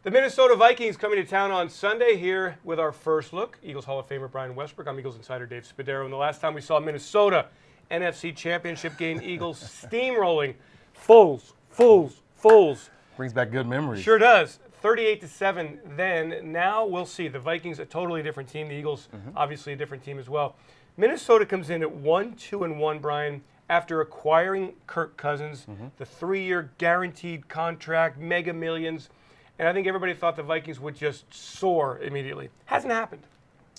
The Minnesota Vikings coming to town on Sunday here with our first look. Eagles Hall of Famer Brian Westbrook. I'm Eagles insider Dave Spadaro. And the last time we saw Minnesota NFC Championship game, Eagles steamrolling. Foles. Brings back good memories. Sure does. 38-7 then. Now we'll see. The Vikings, a totally different team. The Eagles, obviously a different team as well. Minnesota comes in at 1-2-1, Brian, after acquiring Kirk Cousins, the 3-year guaranteed contract, mega millions. And I think everybody thought the Vikings would just soar immediately. Hasn't happened.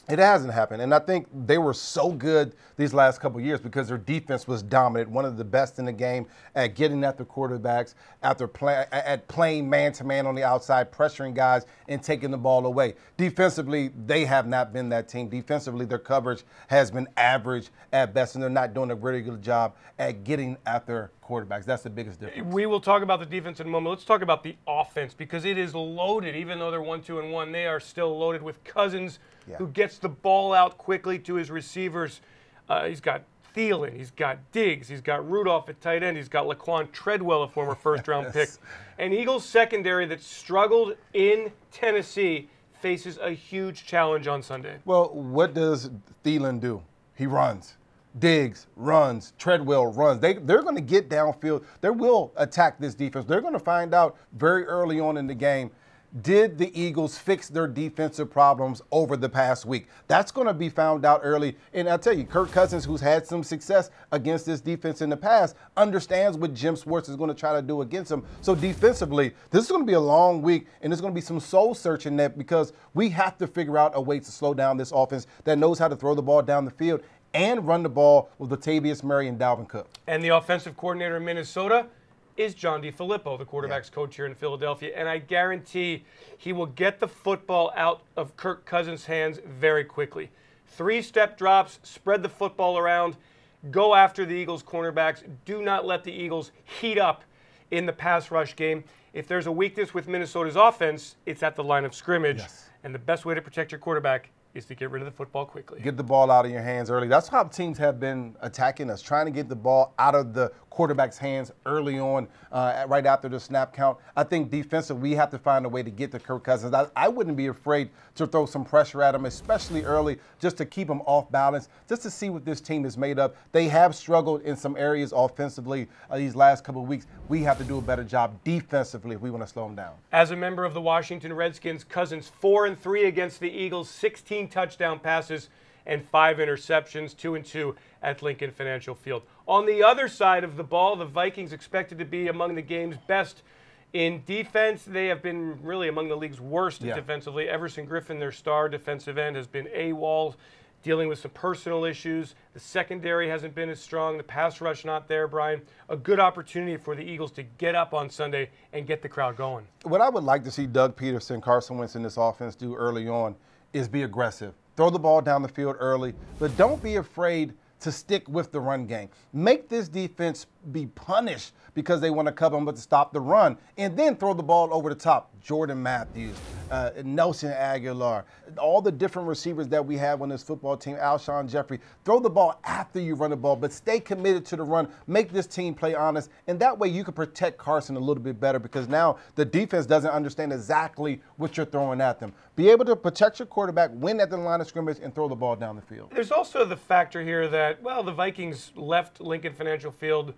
It hasn't happened, and I think they were so good these last couple of years because their defense was dominant, one of the best in the game at getting at the quarterbacks, at playing man-to-man on the outside, pressuring guys, and taking the ball away. Defensively, they have not been that team. Defensively, their coverage has been average at best, and they're not doing a really good job at getting at their quarterbacks. That's the biggest difference. We will talk about the defense in a moment. Let's talk about the offense because it is loaded. Even though they're 1-2-1, they are still loaded with Cousins, who gets the ball out quickly to his receivers. He's got Thielen, he's got Diggs, he's got Rudolph at tight end, he's got Laquan Treadwell, a former first-round pick. And Eagles secondary that struggled in Tennessee faces a huge challenge on Sunday. Well, what does Thielen do? He runs. Diggs runs, Treadwell runs. They're going to get downfield. They will attack this defense. They're going to find out very early on in the game, did the Eagles fix their defensive problems over the past week? That's going to be found out early. And I'll tell you, Kirk Cousins, who's had some success against this defense in the past, understands what Jim Schwartz is going to try to do against him. So defensively, this is going to be a long week, and there's going to be some soul-searching there because we have to figure out a way to slow down this offense that knows how to throw the ball down the field and run the ball with Latavius Murray and Dalvin Cook. And the offensive coordinator in Minnesota is John DeFilippo, the quarterback's coach here in Philadelphia. And I guarantee he will get the football out of Kirk Cousins' hands very quickly. 3-step drops, spread the football around, go after the Eagles' cornerbacks. Do not let the Eagles heat up in the pass rush game. If there's a weakness with Minnesota's offense, it's at the line of scrimmage. And the best way to protect your quarterback is to get rid of the football quickly. Get the ball out of your hands early. That's how teams have been attacking us, trying to get the ball out of the quarterback's hands early on, right after the snap count. I think defensive, we have to find a way to get to Kirk Cousins. I wouldn't be afraid to throw some pressure at him, especially early, just to keep him off balance, just to see what this team is made of. They have struggled in some areas offensively these last couple of weeks. We have to do a better job defensively if we want to slow them down. As a member of the Washington Redskins, Cousins 4-3 against the Eagles, 16 touchdown passes and 5 interceptions, 2-2 at Lincoln Financial Field. On the other side of the ball, the Vikings expected to be among the game's best in defense. They have been really among the league's worst defensively. Everson Griffin, their star defensive end, has been AWOL, dealing with some personal issues. The secondary hasn't been as strong. The pass rush not there, Brian. A good opportunity for the Eagles to get up on Sunday and get the crowd going. What I would like to see Doug Peterson, Carson Wentz in this offense do early on is be aggressive. Throw the ball down the field early, but don't be afraid to stick with the run game. Make this defense be punished because they want to cover them, but to stop the run, and then throw the ball over the top. Jordan Matthews, Nelson Aguilar, all the different receivers that we have on this football team, Alshon Jeffrey. Throw the ball after you run the ball, but stay committed to the run. Make this team play honest, and that way you can protect Carson a little bit better because now the defense doesn't understand exactly what you're throwing at them. Be able to protect your quarterback, win at the line of scrimmage, and throw the ball down the field. There's also the factor here that, well, the Vikings left Lincoln Financial Field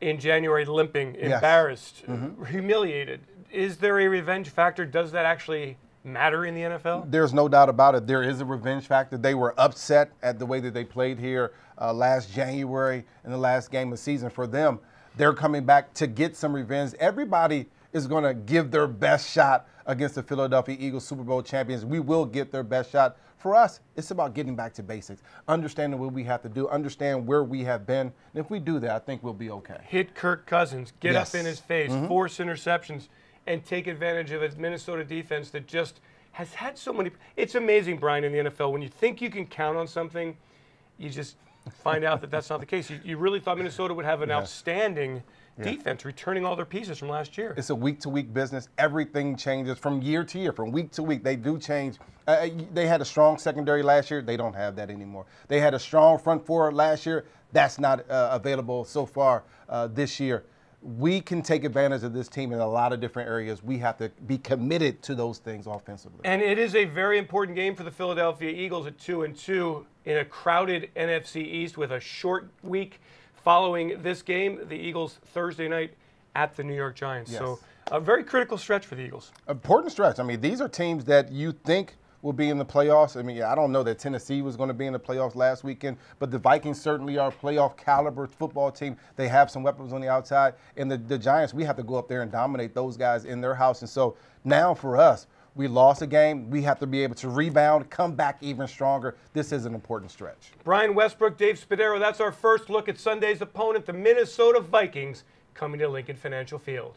in January limping, embarrassed, humiliated. Is there a revenge factor? Does that actually matter in the NFL? There's no doubt about it. There is a revenge factor. They were upset at the way that they played here last January in the last game of the season. For them, they're coming back to get some revenge. Everybody is going to give their best shot against the Philadelphia Eagles, Super Bowl champions. We will get their best shot. For us, it's about getting back to basics, understanding what we have to do, understand where we have been. And if we do that, I think we'll be okay. Hit Kirk Cousins, get up in his face, force interceptions, and take advantage of a Minnesota defense that just has had so many. It's amazing, Brian, in the NFL. When you think you can count on something, you just find out that that's not the case. You really thought Minnesota would have an outstanding defense, returning all their pieces from last year. It's a week-to-week business. Everything changes from year to year, from week to week. They do change. They had a strong secondary last year. They don't have that anymore. They had a strong front four last year. That's not available so far this year. we can take advantage of this team in a lot of different areas. We have to be committed to those things offensively. And it is a very important game for the Philadelphia Eagles at 2-2 in a crowded NFC East with a short week following this game. The Eagles Thursday night at the New York Giants. Yes. So a very critical stretch for the Eagles. Important stretch. I mean, these are teams that you think will be in the playoffs. I mean, I don't know that Tennessee was going to be in the playoffs last weekend, but the Vikings certainly are a playoff caliber football team. They have some weapons on the outside. And the Giants, we have to go up there and dominate those guys in their house. And so now for us, we lost a game. We have to be able to rebound, come back even stronger. This is an important stretch. Brian Westbrook, Dave Spadaro, that's our first look at Sunday's opponent, the Minnesota Vikings, coming to Lincoln Financial Field.